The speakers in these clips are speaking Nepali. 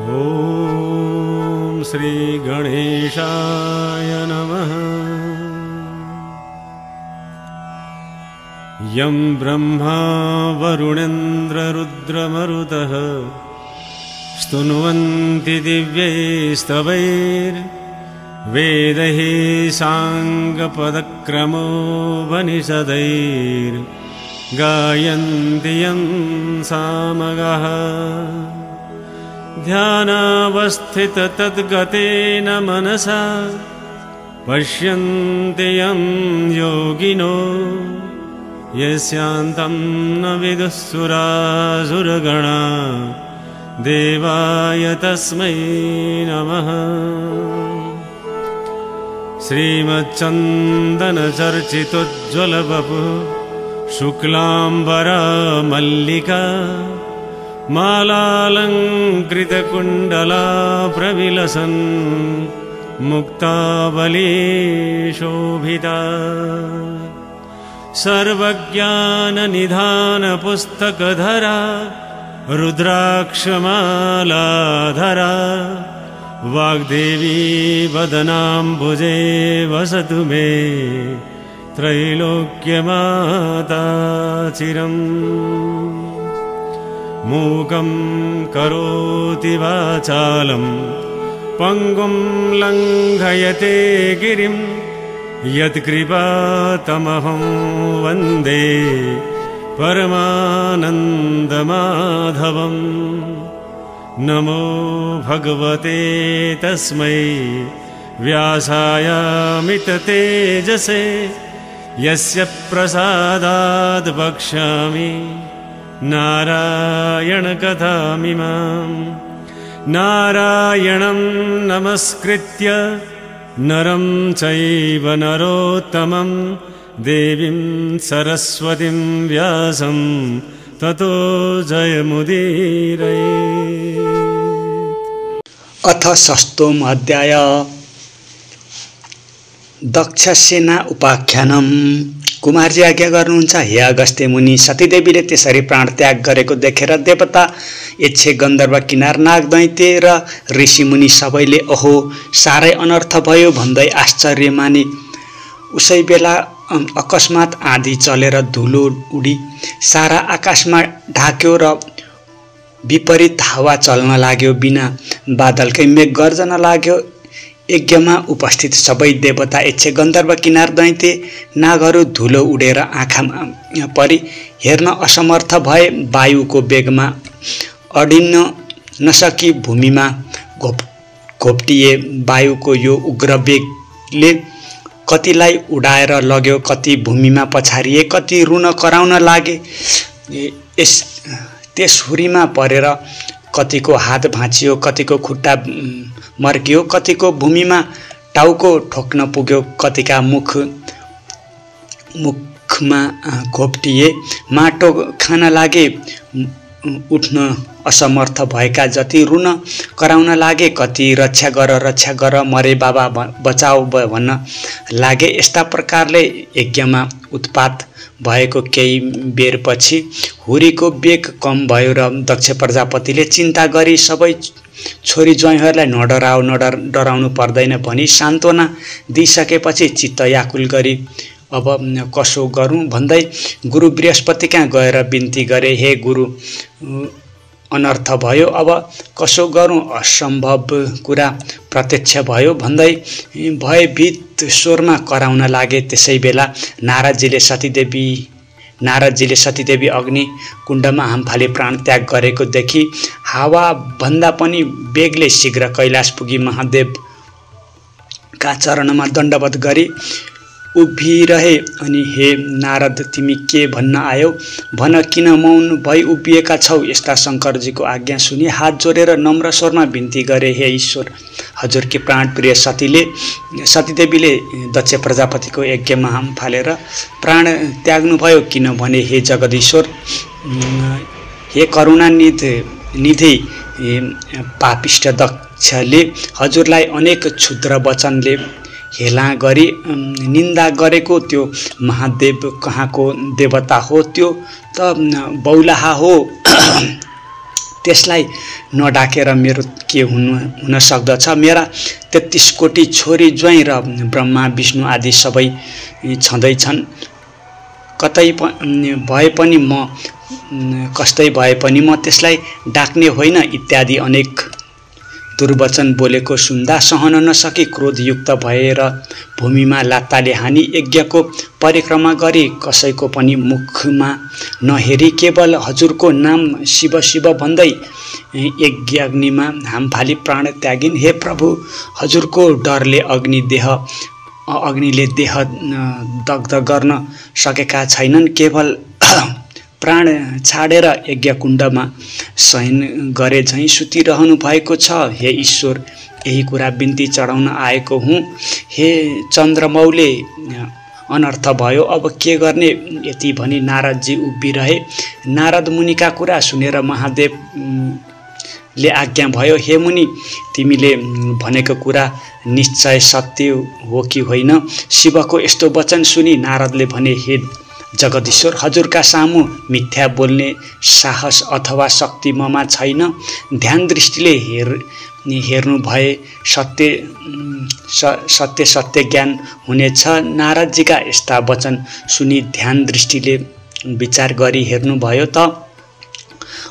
ॐ श्री गणेशाय नमः। यं ब्रह्मा वरुणेन्द्ररुद्रमरुतः स्तुन्वन्ति दिव्यैस्तवैर्वेदैः साङ्गपदक्रमोपनिषदैर्गायन्ति यं सामगाः। ध्यानावस्थिततद्गतेन मनसा पश्यन्ति यं योगिनो यस्यान्तं न विदुः सुरासुरगणा देवाय तस्मै नमः। श्रीमच्चन्दनचर्चितोज्ज्वलवपुः शुक्लाम्बरा मल्लिका मालालङ्कृतकुण्डला प्रविलसन् मुक्तावली शोभिता। सर्वज्ञाननिधानपुस्तकधरा रुद्राक्षमालाधरा वाग्देवी वदनाम्बुजे वसतु मे त्रैलोक्यमाता चिरम्। मूकं करोति वाचालं पङ्गुं लङ्घयते गिरिं यत्कृपातमहं वन्दे परमानन्दमाधवम्। नमो भगवते तस्मै व्यासायामिततेजसे यस्य प्रसादाद् वक्ष्यामि नारायणकथामिमाम्। नारायणं नमस्कृत्य नरं चैव नरोत्तमं देवीं सरस्वतीं व्यासं ततो जयमुदीरये। अथ षष्ठोम अध्याय दक्षसेना उपाख्यानम्। कुमारजी आज्ञा गर्नुहुन्छ, हे अगस्त्य मुनि, सतीदेवीले त्यसरी प्राण त्याग गरेको देखेर देवता, यक्षे, गन्धर्व, किनार, नाग, दैत्य र ऋषिमुनि सबैले अहो साह्रै अनर्थ भयो भन्दै आश्चर्य माने। उसै बेला अकस्मात आँधी चलेर धुलो उडी सारा आकाशमा ढाक्यो र विपरीत हावा चल्न लाग्यो। बिना बादलकै मेघ गर्जन लाग्यो। यज्ञमा उपस्थित सबै देवता, यक्ष, गन्धर्व, किनार, दैत्य, नागहरू धुलो उडेर आँखामा परी हेर्न असमर्थ भए। वायुको वेगमा अडिन्न नसकी भूमिमा घोप्टिए। वायुको यो उग्र वेगले कतिलाई उडाएर लग्यो, कति भूमिमा पछारिए, कति रुन कराउन लागे। त्यस हुरीमा परेर कतिको हात भाँचियो, कतिको खुट्टा मर्कियो, कतिको भूमिमा टाउको ठोक्न पुग्यो, कतिका मुखमा घोप्टिए, माटो खान लागे। उठ्न असमर्थ भएका जति रुन कराउन लागे, कति रक्षा गर मरे बाबा बचाऊ भन्न लागे। यस्ता प्रकारले यज्ञमा उत्पात भएको केही बेरपछि हुरीको वेग कम भयो र दक्ष प्रजापतिले चिन्ता गरी सबै छोरी ज्वाइँहरूलाई डराउनु पर्दैन भनी सान्त्वना दिइसकेपछि चित्त व्याकुल गरी अब कसो गरौँ भन्दै गुरु बृहस्पति कहाँ गएर बिन्ती गरे। हे गुरु, अनर्थ भयो, अब कसो गरौँ, असम्भव कुरा प्रत्यक्ष भयो भन्दै भयभीत स्वरमा कराउन लागे। त्यसै बेला नारदजीले सतीदेवी अग्नि कुण्डमा हामफाली प्राण त्याग गरेको देखि हावा भन्दा पनि वेगले शीघ्र कैलाश पुगी महादेवका चरणमा दण्डवत गरी उभिरहे। अनि हे नारद, तिमी के भन्न आयौ? भन, किन मौन भई उभिएका छौ? यस्ता शङ्करजीको आज्ञा सुनि हात जोडेर नम्र स्वरमा बिन्ती गरे। हे ईश्वर, हजुरकी प्राण प्रिय सतीदेवीले दक्ष प्रजापतिको यज्ञमा हाम फालेर प्राण त्याग्नुभयो किनभने हे जगदीश्वर, हे करुणा निधि, पापिष्ट दक्षले हजुरलाई अनेक क्षुद्र वचनले हेला गरी निन्दा गरेको त्यो महादेव कहाँको देवता हो? त्यो त बौलाहा हो। त्यसलाई नडाकेर मेरो के हुन सक्दछ? मेरा 33 कोटी छोरी ज्वाइँ र ब्रह्मा विष्णु आदि सबै छँदैछन्। कतै भए पनि कस्तै भए पनि म त्यसलाई डाक्ने होइन इत्यादि अनेक दुर्वचन बोलेको सुन्दा सहन नसकी क्रोधयुक्त भएर भूमिमा लात्ताले हानी यज्ञको परिक्रमा गरी कसैको पनि मुखमा नहेरी केवल हजुरको नाम शिव शिव भन्दै यज्ञाग्निमा हाम फाली प्राण त्यागिन्। हे प्रभु, हजुरको डरले अग्निले देह दग्ध गर्न सकेका छैनन्। केवल प्राण छाडेर यज्ञकुण्डमा शयन गरे झैँ सुतिरहनु भएको छ। हे ईश्वर, यही कुरा बिन्ती चढाउन आएको हुँ। हे चन्द्रमौले, अनर्थ भयो, अब के गर्ने? यति भनी नारदजी उभिरहे। नारद मुनिका कुरा सुनेर महादेवले आज्ञा भयो, हे मुनि, तिमीले भनेको कुरा निश्चय सत्य हो कि होइन? शिवको यस्तो वचन सुनि नारदले भने, हे जगदीश्वर, हजुरका सामु मिथ्या बोल्ने साहस अथवा शक्ति ममा छैन। ध्यान दृष्टिले हेर्नु भए सत्य ज्ञान हुनेछ। नारदजीका यस्ता वचन सुनि ध्यान दृष्टिले विचार गरी हेर्नुभयो त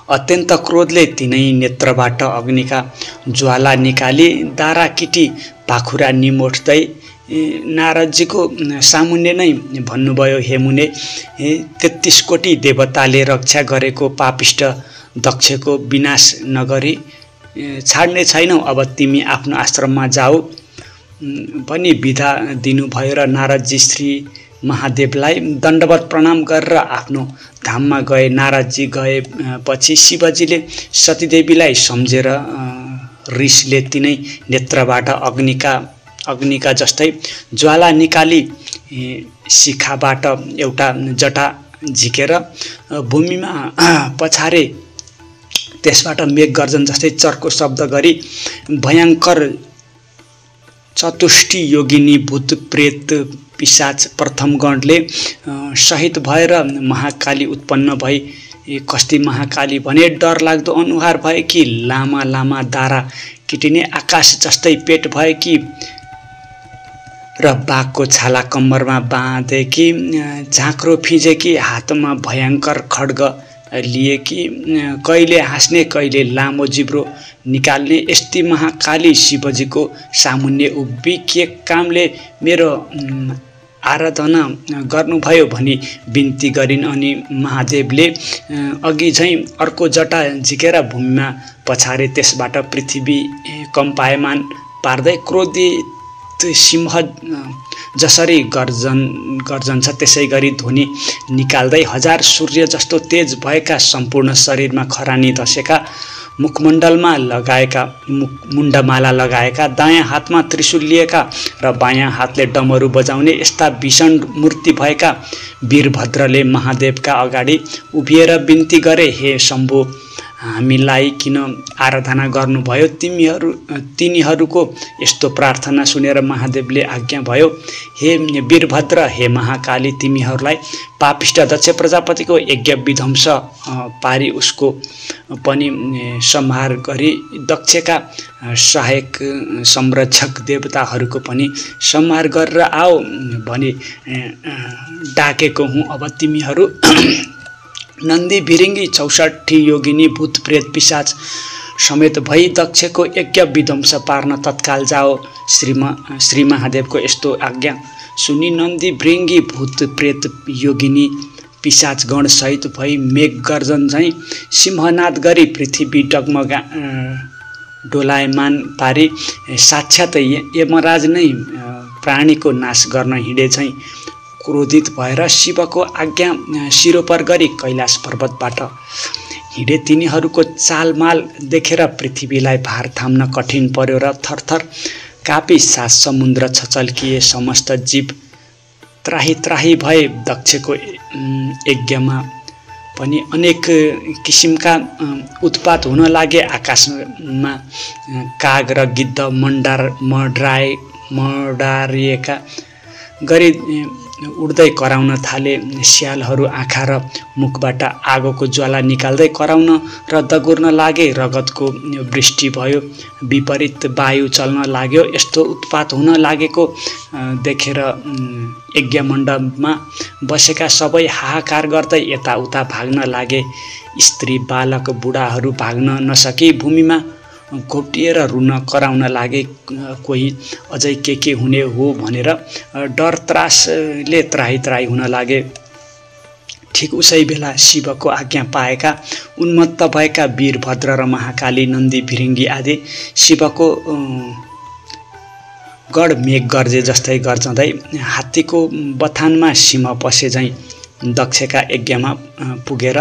अत्यन्त क्रोधले तिनै नेत्रबाट अग्निका ज्वाला निकाली दारा किटी पाखुरा निमोट्दै नारदजीको सामुन्ने नै भन्नुभयो, हे मुने, 33 कोटी देवताले रक्षा गरेको पापिष्ट दक्षको विनाश नगरी छाड्ने छैनौ। अब तिमी आफ्नो आश्रममा जाऊ पनि बिदा दिनुभयो र नारदजी श्री महादेवलाई दण्डवत प्रणाम गरेर आफ्नो धाममा गए। नारदजी गएपछि शिवजीले सतीदेवीलाई सम्झेर रिसले तिनै नेत्रबाट अग्निका जस्तै ज्वाला निकाली शिखाबाट एउटा जटा झिकेर भूमिमा पछारे। त्यसबाट मेघ गर्जन जस्तै चर्को शब्द गरी भयङ्कर चतुष्टि योगिनी भूत प्रेत पिशाच प्रथम गणले सहित भएर महाकाली उत्पन्न भई। कस्ती महाकाली भने डर लाग्दो अनुहार भए कि, लामा लामा दारा किटिने आकाश जस्तै पेट भए कि, र बाघको छाला कम्मरमा बाँधे कि, झाँक्रो फिजे कि, हातमा भयङ्कर खड्ग लिए कि, कहिले हाँस्ने कहिले लामो जिब्रो निकाल्ने यस्ती महाकाली शिवजीको सामुन्ने उभि के कामले मेरो आराधना गर्नुभयो भनी बिन्ती गरिन्। अनि महादेवले अघि झैँ अर्को जटा झिकेर भूमिमा पछारे। त्यसबाट पृथ्वी कम्पायमान पार्दै क्रोधित सिंह जसरी गर्जन्छ त्यसै गरी ध्वनि निकाल्दै 1000 सूर्य जस्तो तेज भएका सम्पूर्ण शरीरमा खरानी धसेका मुखमण्डलमा लगाएका मुण्डमाला लगाएका, दायाँ हातमा त्रिशूल लिएका र बायाँ हातले डमरू बजाउने यस्ता भीषण मूर्ति भएका वीरभद्रले महादेवका अगाडि उभिएर बिन्ती गरे, हे शम्भु, हामीलाई किन आराधना गर्नुभयो? तिनीहरूको यस्तो प्रार्थना सुनेर महादेवले आज्ञा भयो, हे वीरभद्र, हे महाकाली, तिमीहरूलाई पापिष्ट दक्ष प्रजापतिको यज्ञ विध्वंस पारी उसको पनि संहार गरी दक्षका सहायक संरक्षक देवताहरूको पनि संहार गरेर आओ भनी डाकेको हुँ। अब तिमीहरू नन्दी भिरिङ्गी 64 योगिनी भूत प्रेत पिशाच समेत भई दक्षको यज्ञ विध्वंस पार्न तत्काल जाओ। श्री महादेवको यस्तो आज्ञा सुनि नन्दी भृङ्गी भूत प्रेत योगिनी पिशाच गण सहित भई मेघ गर्जन झैँ सिंहनाद गरी पृथ्वी डगमगा डोलायमान पारी साक्षात यमराज नै प्राणीको नाश गर्न हिँडे झैँ क्रोधित भएर शिवको आज्ञा शिरोपर गरी कैलाश पर्वतबाट हिँडे। तिनीहरूको चालमाल देखेर पृथ्वीलाई भार थाम्न कठिन पर्यो र थरथर कापी 7 समुद्र छचल्किए। समस्त जीव त्राही त्राही भए। दक्षको यज्ञमा पनि अनेक किसिमका उत्पात हुन लागे। आकाशमा काग र गिद्ध मडारिएका गरी उड्दै कराउन थाले। स्यालहरू आँखा र मुखबाट आगोको ज्वाला निकाल्दै कराउन र दगुर्न लागे। रगतको वृष्टि भयो, विपरीत वायु चल्न लाग्यो। यस्तो उत्पात हुन लागेको देखेर यज्ञमण्डपमा बसेका सबै हाहाकार गर्दै यताउता भाग्न लागे। स्त्री, बालक, बुढाहरू भाग्न नसकी भूमिमा घोप्टिएर रुन कराउन लागे। कोही अझै के हुने हो भनेर डर त्रासले त्राही त्राही हुन लागे। ठिक उसै बेला शिवको आज्ञा पाएका उन्मत्त भएका वीरभद्र र महाकाली, नन्दी, भिरिङ्गी आदि शिवको गढ मेघ गर्जे जस्तै गर्जँदै हात्तीको बथानमा सिंह पसे झैँ दक्षका यज्ञमा पुगेर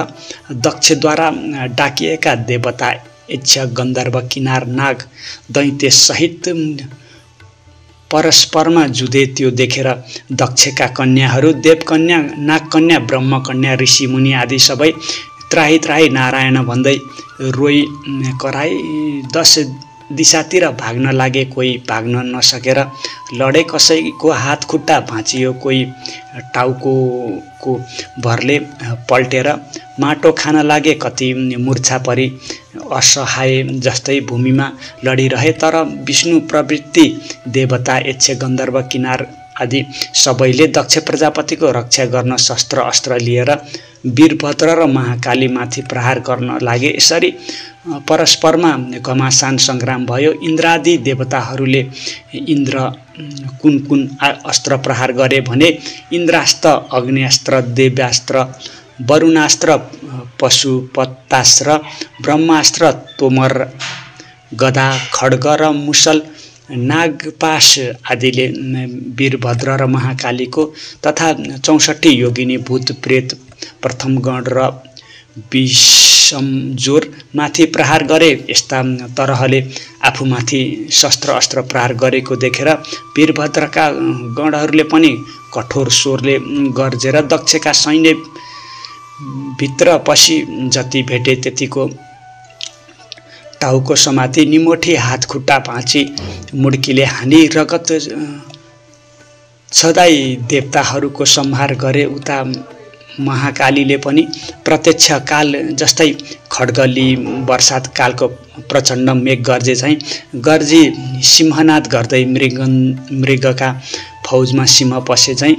दक्षद्वारा डाकिएका देवता, यक्ष, गन्धर्व, किनार, नाग, दैत्य सहित परस्परमा जुधे। त्यो देखेर दक्षका कन्याहरू, देवकन्या, नागकन्या, ब्रह्मकन्या, ऋषिमुनि आदि सबै त्राही त्राही नारायण भन्दै रोई कराई 10 दिशातिर भाग्न लागे। कोही भाग्न नसकेर लडे, कसैको हात खुट्टा भाँचियो, कोही टाउको भरले पल्टेर माटो खान लागे। कति मूर्छा परी असहाय जस्तै भूमिमा लडिरहे। तर विष्णु प्रवृत्ति देवता, यक्ष, गन्धर्व, किनार आदि सबैले दक्ष प्रजापतिको रक्षा गर्न शस्त्र अस्त्र लिएर वीरभद्र र महाकालीमाथि प्रहार गर्न लागे। यसरी परस्परमा घमासान सङ्ग्राम भयो। इन्द्रादि देवताहरूले इन्द्र कुन अस्त्र प्रहार गरे भने इन्द्रास्त्र, अग्न्यास्त्र, देव्यास्त्र, वरुणास्त्र, पशुपतास्त्र, ब्रह्मास्त्र, तोमर, गदा, खड्ग र मुसल, नागपाश आदिले वीरभद्र र महाकालीको तथा 64 योगिनी, भूत, प्रेत, प्रथम गण र विषमजोर माथि प्रहार गरे। यस्ता तरहले आफूमाथि शस्त्र अस्त्र प्रहार गरेको देखेर वीरभद्रका गणहरूले पनि कठोर स्वरले गर्जेर दक्षका सैन्य भित्र पसी जति भेटे त्यतिको टाउको समाती, निमोठी, हात खुट्टा भाँची, मुड्कीले हानी रगत छदाई देवताहरूको संहार गरे। उता महाकालीले पनि प्रत्यक्ष काल जस्तै खड्गली वर्षात कालको प्रचण्ड मेघ गर्जे झैँ गर्जी सिंहनाद गर्दै मृगका फौजमा सिंह पसे झैँ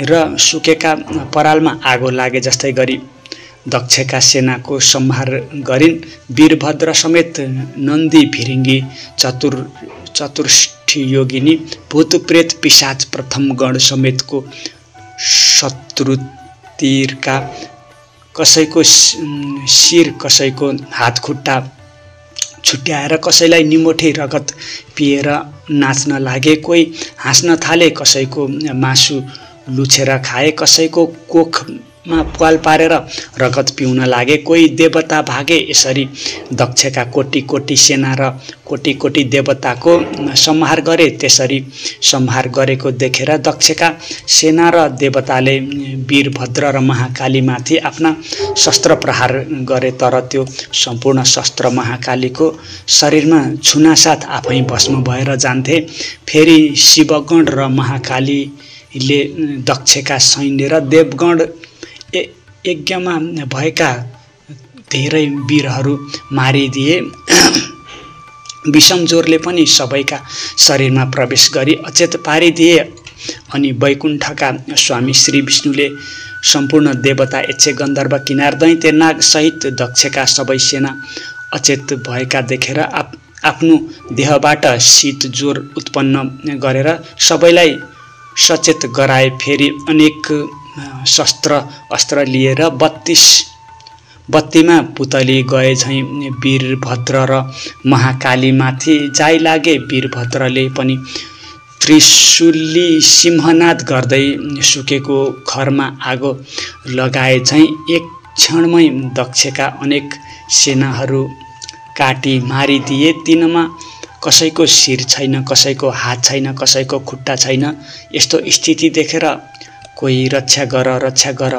र सुकेका परालमा आगो लागे जस्तै गरी दक्षका सेनाको संहार गरिन्। वीरभद्र समेत नन्दी, भिरिङ्गी, चतुष्ठी योगिनी, भूत, प्रेत, पिशाच, प्रथम गण समेतको शत्रु तीरका कसैको शिर, कसैको हात खुट्टा छुट्याएर कसैलाई निमोठे रगत पिएर नाच्न लागे। कोही हाँस्न थाले, कसैको मासु लुछेर खाए, कसैको कोखमा प्वाल पारेर रगत पिउन लागे। कोही देवता भागे। यसरी दक्षका कोटी कोटी सेना र कोटी कोटी देवताको संहार गरे। त्यसरी संहार गरेको देखेर दक्षका सेना र देवताले वीरभद्र र महाकालीमाथि आफ्ना शस्त्र प्रहार गरे। तर त्यो सम्पूर्ण शस्त्र महाकालीको शरीरमा छुनासाथ आफै भस्म भएर जान्थे। फेरि शिवगण र महाकालीले दक्षका सैन्य र देवगण यज्ञमा भएका धेरै वीरहरू मारिदिए। विषमजोरले पनि सबैका शरीरमा प्रवेश गरी अचेत पारिदिए। अनि वैकुण्ठका स्वामी श्री विष्णुले सम्पूर्ण देवता, यक्ष, गन्धर्व, किनार, दैत्य, नाग सहित दक्षका सबै सेना अचेत भएका देखेर आफ्नो देहबाट शीत ज्वरो उत्पन्न गरेर सबैलाई सचेत गराए। फेरि अनेक शस्त्र अस्त्र लिएर बत्तीमा पुतली गए झैँ वीरभद्र र महाकालीमाथि जाइ लागे। वीरभद्रले पनि त्रिशूली सिंहनाद गर्दै सुकेको खरमा आगो लगाए झैँ एक क्षणमै दक्षका अनेक सेनाहरू काटी मारिदिए। तिनमा कसैको शिर छैन, कसैको हात छैन, कसैको खुट्टा छैन। यस्तो स्थिति देखेर कोही रक्षा गर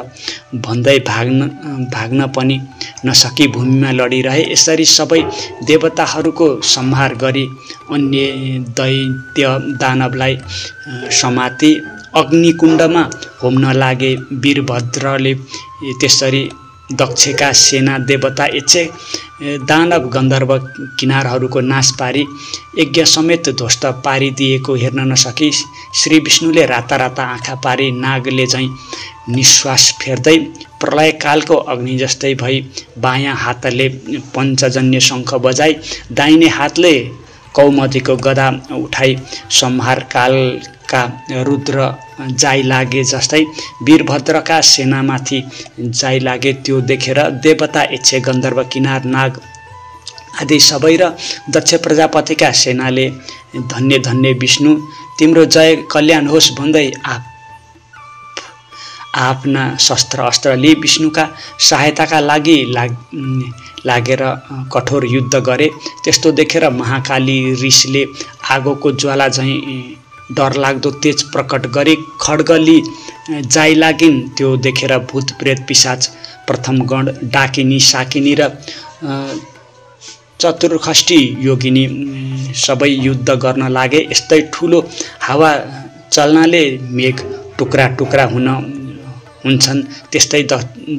भन्दै भाग्न पनि नसकी भूमिमा लडिरहे। यसरी सबै देवताहरूको संहार गरी अन्य दैत्य दानवलाई समाती अग्निकुण्डमा होम्न लागे। वीरभद्रले त्यसरी दक्षका सेना देवता यक्षे दानव गन्धर्व किनारहरूको नाश पारी यज्ञ समेत ध्वस्त पारिदिएको हेर्न नसकी श्री विष्णुले राता राता आँखा पारी नागले झैँ निश्वास फेर्दै प्रलयकालको अग्नि जस्तै भई बायाँ हातले पञ्चजन्य शङ्ख बजाई दाहिने हातले कौमदीको गदा उठाई संहारकालका रुद्र जाई लागे जस्तै वीरभद्रका सेनामाथि जाई लागे। त्यो देखेर देवता यक्ष गन्धर्व किनार नाग आदि सबै र दक्ष प्रजापतिका सेनाले धन्य धन्य विष्णु तिम्रो जय कल्याण होस् भन्दै आफ्ना शस्त्र अस्त्र लिए विष्णुका सहायताका लागि लागेर कठोर युद्ध गरे। त्यस्तो देखेर महाकाली ऋषिले आगोको ज्वाला झैँ डरलाग्दो तेज प्रकट गरी खड्गली जाई लागिन्। त्यो देखेर भूत प्रेत पिशाच प्रथम गण डाकिनी साकिनी र चतुर्खष्टी योगिनी सबै युद्ध गर्न लागे। यस्तै ठुलो हावा चल्नाले मेघ टुक्रा टुक्रा हुन्छन्। त्यस्तै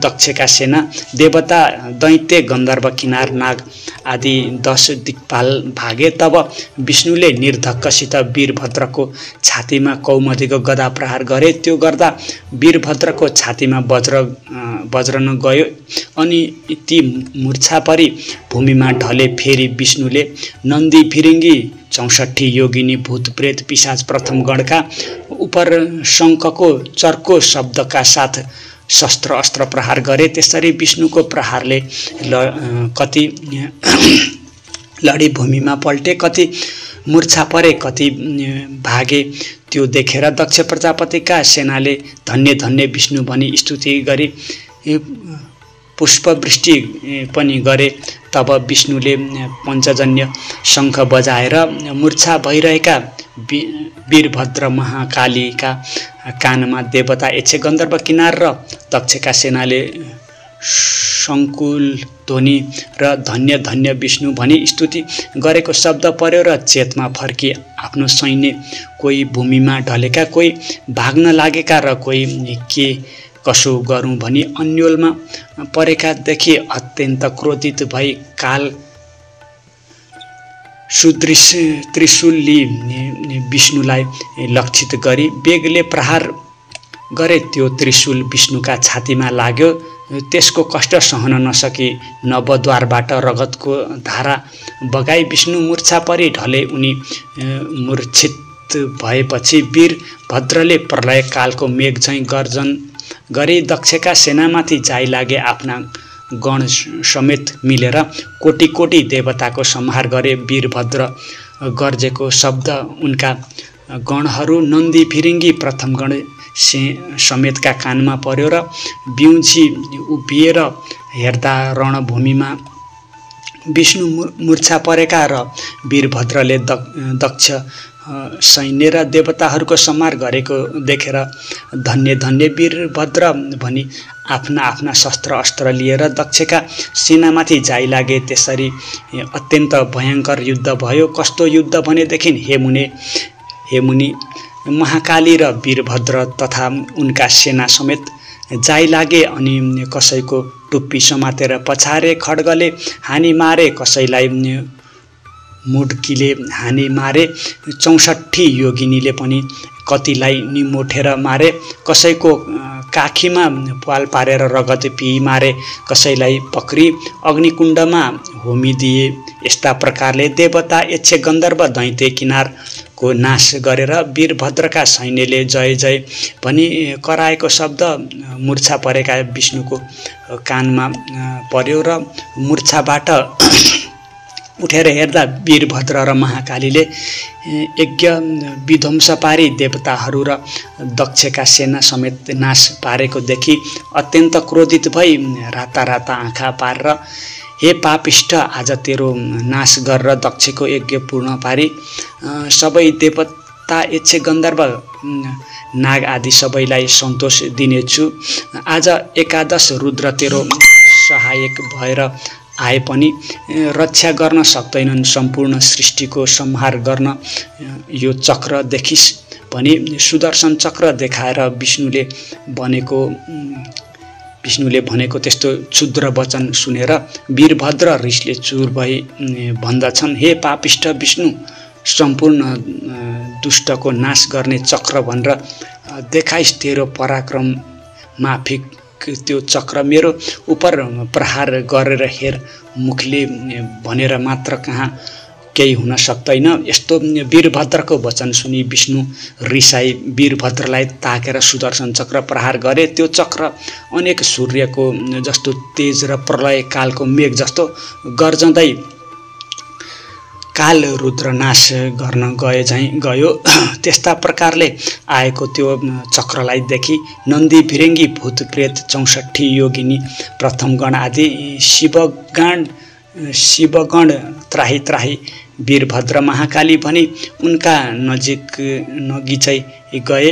दक्षका सेना देवता दैत्य गन्धर्व किनार नाग आदि 10 दिक्पाल भागे। तब विष्णुले निर्धक्कसित वीरभद्रको छातीमा कौमदीको गदा प्रहार गरे। त्यो गर्दा वीरभद्रको छातीमा वज्रन गयो अनि ती मूर्छा परी भूमिमा ढले। फेरि विष्णुले नन्दी फिरिङ्गी 64 योगिनी भूत प्रेत पिशाच प्रथम गणका उपर शङ्खको चर्को शब्दका साथ शस्त्र अस्त्र प्रहार गरे। त्यसरी विष्णुको प्रहारले कति लडी भूमिमा पल्टे, कति मूर्छा परे, कति भागे। त्यो देखेर दक्ष प्रजापतिका सेनाले धन्य धन्य विष्णु भनी स्तुति गरी पुष्पवृष्टि पनि गरे। तब विष्णुले पञ्चजन्य शङ्ख बजाएर मूर्छा भइरहेका वीरभद्र महाकालीका कानमा देवता यक्ष गन्धर्व किनार र दक्षका सेनाले शङ्कुल ध्वनि र धन्य धन्य विष्णु भनी स्तुति गरेको शब्द पर्यो र चेतमा फर्की आफ्नो सैन्य कोही भूमिमा ढलेका, कोही भाग्न लागेका र कोही के कसो गरौँ भनी अन्योलमा परेका देखि अत्यन्त क्रोधित भई काल सुदृश त्रिशूलले विष्णुलाई लक्षित गरी बेगले प्रहार गरे। त्यो त्रिशूल विष्णुका छातीमा लाग्यो। त्यसको कष्ट सहन नसकी नवद्वारबाट रगतको धारा बगाई विष्णु मूर्छा परी ढले। उनी मूर्छित भएपछि वीरभद्रले प्रलयकालको मेघ झैँ गर्जन गरी दक्षका सेनामाथि जाई लागे। आफ्ना गण समेत मिलेर कोटी कोटी देवताको संहार गरे। वीरभद्र गर्जेको शब्द उनका गणहरू नन्दी फिरिङ्गी प्रथम गण समेतका कानमा पर्यो र बिउजी उभिएर हेर्दा रणभूमिमा विष्णु मूर्छा परेका र वीरभद्रले दक्ष सैन्य र देवताहरूको संहार गरेको देखेर धन्य धन्य वीरभद्र भनी आफ्ना आफ्ना शस्त्र अस्त्र लिएर दक्षका सेनामाथि जाई लागे। त्यसरी अत्यन्त भयङ्कर युद्ध भयो। कस्तो युद्ध भनेदेखि हे मुनि महाकाली र वीरभद्र तथा उनका सेना समेत जाई लागे। अनि कसैको टुप्पी समातेर पछारे खड्गले हानी मारे, कसैलाई मुड्कीले हानी मारे। 64 योगिनीले पनि कतिलाई निमोठेर मारे। कसैको काखीमा पाल पारेर रगत पिई मारे, कसैलाई पक्री अग्निकुण्डमा होमिदिए। यस्ता प्रकारले देवता यक्ष गन्धर्व दैत्य किनारको नाश गरेर वीरभद्रका सैन्यले जय जय भनी कराएको शब्द मूर्छा परेका विष्णुको कानमा पर्यो र मूर्छाबाट उठेर हेर्दा वीरभद्र र महाकालीले यज्ञ विध्वंस पारी देवताहरू र दक्षका सेना समेत नाश पारेको देखि अत्यन्त क्रोधित भई राता राता आँखा पारेर हे पापिष्ट, आज तेरो नाश गरेर दक्षको यज्ञ पूर्ण पारी सबै देवता यक्ष गन्धर्व नाग आदि सबैलाई सन्तोष दिनेछु। आज एकादश रुद्र तेरो सहायक भएर आए पनि रक्षा गर्न सक्दैनन्। सम्पूर्ण सृष्टिको संहार गर्न यो चक्र देखिस् भने सुदर्शन चक्र देखाएर विष्णुले भनेको त्यस्तो क्षुद्र वचन सुनेर वीरभद्र रिसले चुर भई भन्दछन्, हे पापिष्ठ विष्णु, सम्पूर्ण दुष्टको नाश गर्ने चक्र भनेर देखाइस् तेरो पराक्रम माफिक त्यो चक्र मेरो उपर प्रहार गरेर हेर, मुखले भनेर मात्र कहाँ केही हुन सक्दैन। यस्तो वीरभद्रको वचन सुनि विष्णु रिसाई वीरभद्रलाई ताकेर सुदर्शन चक्र प्रहार गरे। त्यो चक्र अनेक सूर्यको जस्तो तेज र प्रलय कालको मेघ जस्तो गर्जँदै काल रुद्र नाश गर्न गयो। त्यस्ता प्रकारले आएको त्यो चक्रलाई देखि नन्दी भिरेङ्गी भूत प्रेत 64 योगिनी प्रथम गण आदि शिवगण त्राही त्राही वीरभद्र महाकाली भनी उनका नजिकै गए।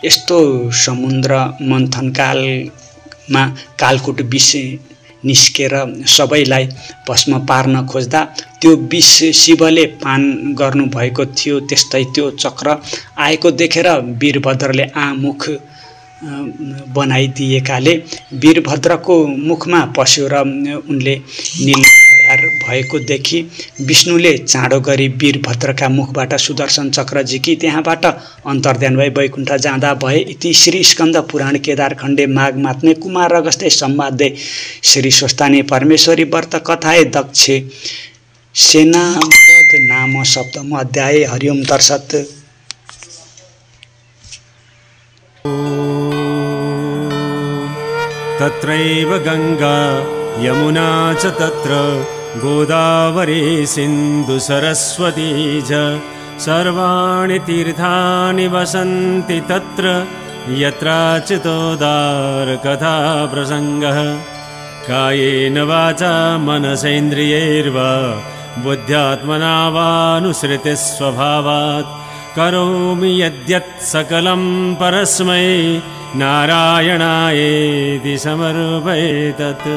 यस्तो समुद्र मन्थन कालमा कालकुट विष निस्केर सबैलाई भस्म पार्न खोज्दा त्यो विष शिवले पान गर्नुभएको थियो। त्यस्तै त्यो चक्र आएको देखेर वीरभद्रले मुख बनाइदिएकाले वीरभद्रको मुखमा पस्यो र उनले नील तयार भएको देखि विष्णुले चाँडो गरी वीरभद्रका मुखबाट सुदर्शन चक्र झिकी त्यहाँबाट अन्तर्ध्यान भई वैकुण्ठ जाँदा भए। इति श्री स्कन्द पुराण केदारखण्डे माघ मात्मे कुमार अगस्त्य संवादे श्री स्वस्तानी परमेश्वरी व्रत कथाए दक्षे सेनावध नाम सप्तम अध्याय। हरिओम तत्सत्। तत्रैव गंगा यमुना च तत्र गोदावरी सिन्धु सरस्वती च सर्वाणि तीर्थानि वसन्ति तत्र यत्राचितोदार कथा प्रसंगः। कायेन वाचा मनसेन्द्रियैर्वा बुद्ध्यात्मना वानुसृतिः स्वभावात् करोमि यद्यत् सकलं परस्मै नारायणायेति समर्पयेतत्।